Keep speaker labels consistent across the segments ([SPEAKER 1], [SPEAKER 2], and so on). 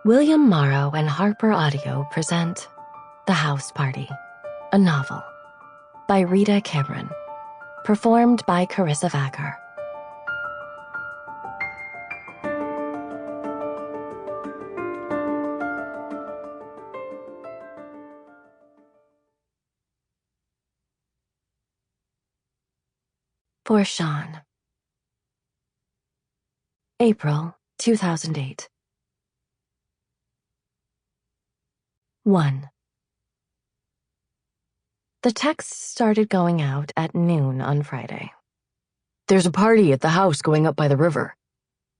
[SPEAKER 1] William Morrow and HarperAudio present The House Party, a novel, by Rita Cameron, performed by Karissa Vacker. For Sean. April 2008. 1. The texts started going out at noon on Friday.
[SPEAKER 2] There's a party at the house going up by the river.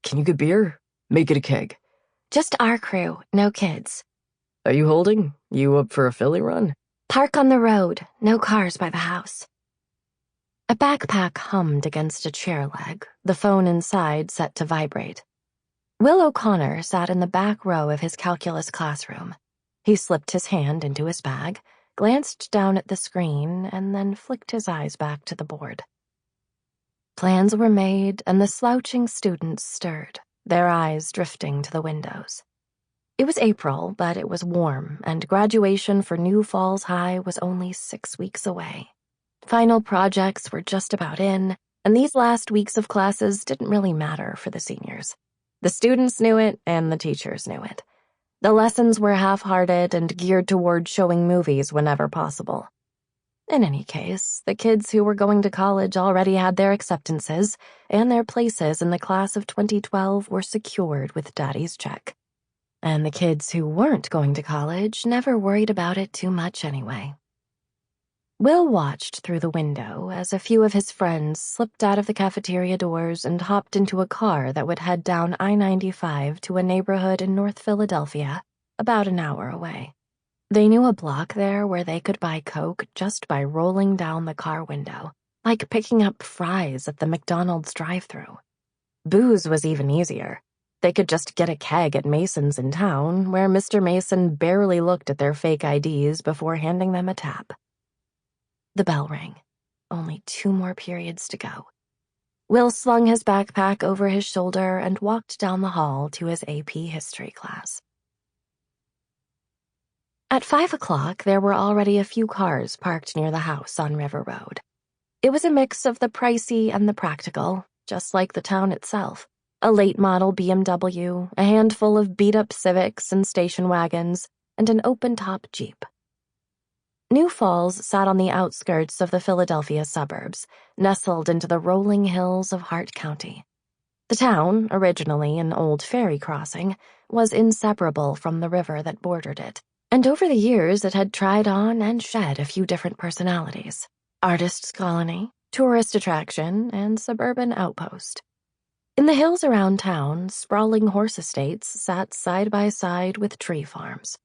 [SPEAKER 2] Can you get beer? Make it a keg.
[SPEAKER 1] Just our crew, no kids.
[SPEAKER 2] Are you holding? You up for a Philly run?
[SPEAKER 1] Park on the road, no cars by the house. A backpack hummed against a chair leg, the phone inside set to vibrate. Will O'Connor sat in the back row of his calculus classroom. He slipped his hand into his bag, glanced down at the screen, and then flicked his eyes back to the board. Plans were made, and the slouching students stirred, their eyes drifting to the windows. It was April, but it was warm, and graduation for New Falls High was only 6 weeks away. Final projects were just about in, and these last weeks of classes didn't really matter for the seniors. The students knew it, and the teachers knew it. The lessons were half-hearted and geared toward showing movies whenever possible. In any case, the kids who were going to college already had their acceptances, and their places in the class of 2012 were secured with Daddy's check. And the kids who weren't going to college never worried about it too much anyway. Will watched through the window as a few of his friends slipped out of the cafeteria doors and hopped into a car that would head down I-95 to a neighborhood in North Philadelphia, about an hour away. They knew a block there where they could buy Coke just by rolling down the car window, like picking up fries at the McDonald's drive-thru. Booze was even easier. They could just get a keg at Mason's in town, where Mr. Mason barely looked at their fake IDs before handing them a tap. The bell rang. Only 2 more periods to go. Will slung his backpack over his shoulder and walked down the hall to his AP history class. At 5 o'clock, there were already a few cars parked near the house on River Road. It was a mix of the pricey and the practical, just like the town itself. A late-model BMW, a handful of beat-up Civics and station wagons, and an open-top Jeep. New Falls sat on the outskirts of the Philadelphia suburbs, nestled into the rolling hills of Hart County. The town, originally an old ferry crossing, was inseparable from the river that bordered it, and over the years it had tried on and shed a few different personalities: artists' colony, tourist attraction, and suburban outpost. In the hills around town, sprawling horse estates sat side by side with tree farms.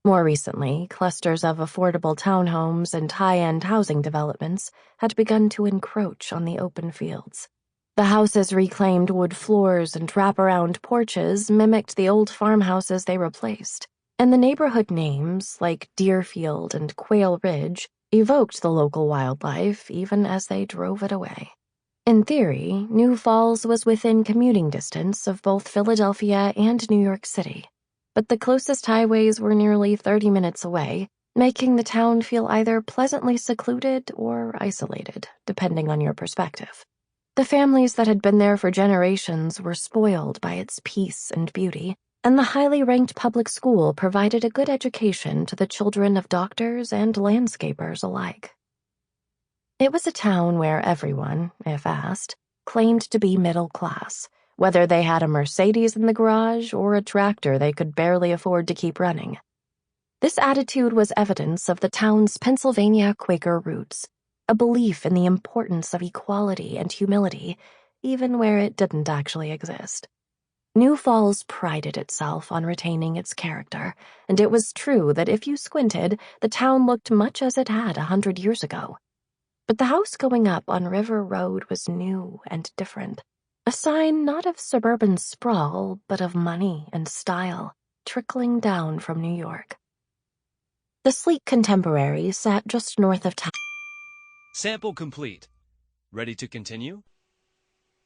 [SPEAKER 1] More recently, clusters of affordable townhomes and high-end housing developments had begun to encroach on the open fields. The houses' reclaimed wood floors and wraparound porches mimicked the old farmhouses they replaced, and the neighborhood names, like Deerfield and Quail Ridge, evoked the local wildlife even as they drove it away. In theory, New Falls was within commuting distance of both Philadelphia and New York City, but the closest highways were nearly 30 minutes away, making the town feel either pleasantly secluded or isolated, depending on your perspective. The families that had been there for generations were spoiled by its peace and beauty, and the highly ranked public school provided a good education to the children of doctors and landscapers alike. It was a town where everyone, if asked, claimed to be middle class, whether they had a Mercedes in the garage or a tractor they could barely afford to keep running. This attitude was evidence of the town's Pennsylvania Quaker roots, a belief in the importance of equality and humility, even where it didn't actually exist. New Falls prided itself on retaining its character, and it was true that if you squinted, the town looked much as it had 100 years ago. But the house going up on River Road was new and different. A sign not of suburban sprawl, but of money and style, trickling down from New York. The sleek contemporary sat just north of town.
[SPEAKER 3] Sample complete. Ready to continue?